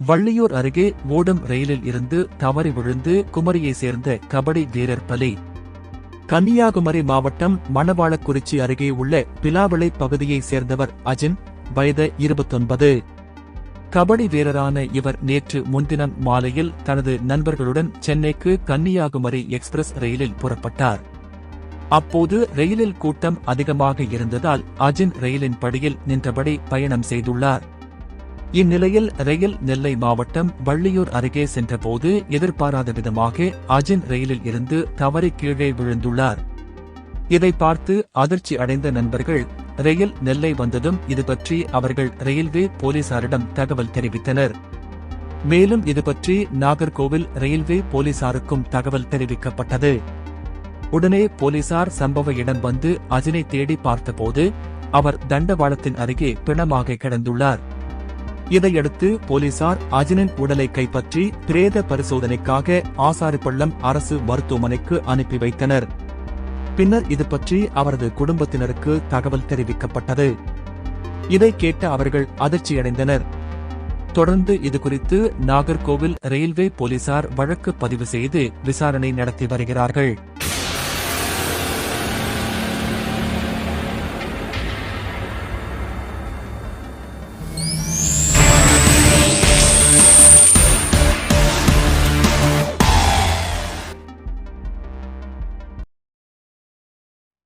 வள்ளியூர் அருகே ஓடும் ரயிலில் இருந்து தவறி விழுந்து குமரியைச் சேர்ந்த கபடி வீரர் பலி. கன்னியாகுமரி மாவட்டம் மணவாளக்குறிச்சி அருகே உள்ள பிலாவிளை பகுதியைச் சேர்ந்தவர் அஜின், வயது 29. கபடி வீரரான இவர் நேற்று முன்தினம் மாலையில் தனது நண்பர்களுடன் சென்னைக்கு கன்னியாகுமரி எக்ஸ்பிரஸ் ரயிலில் புறப்பட்டார். அப்போது ரயிலில் கூட்டம் அதிகமாக இருந்ததால் அஜின் ரயிலின் படியில் நின்றபடி பயணம் செய்துள்ளார். இந்நிலையில் ரயில் நெல்லை மாவட்டம் வள்ளியூர் அருகே சென்றபோது எதிர்பாராத விதமாக அஜின் ரயிலில் இருந்து தவறி கீழே விழுந்துள்ளார். இதை பார்த்து அதிர்ச்சி அடைந்த நண்பர்கள் ரயில் நெல்லை வந்ததும் இதுபற்றி அவர்கள் ரயில்வே போலீசாரிடம் தகவல் தெரிவித்தனர். மேலும் இதுபற்றி நாகர்கோவில் ரயில்வே போலீசாருக்கும் தகவல் தெரிவிக்கப்பட்டது. உடனே போலீசார் சம்பவ இடம் வந்து அஜினை தேடி பார்த்தபோது அவர் தண்டவாளத்தின் அருகே பிணமாக கிடந்துள்ளார். இதையடுத்து போலீசார் அஜினின் உடலை கைப்பற்றி பிரேத பரிசோதனைக்காக ஆசாரிப்பள்ளம் அரசு மருத்துவமனைக்கு அனுப்பி வைத்தனர். பின்னர் இதுபற்றி அவரது குடும்பத்தினருக்கு தகவல் தெரிவிக்கப்பட்டது. இதை கேட்ட அவர்கள் அதிர்ச்சியடைந்தனர். தொடர்ந்து இதுகுறித்து நாகர்கோவில் ரயில்வே போலீசார் வழக்கு பதிவு செய்து விசாரணை நடத்தி வருகிறார்கள்.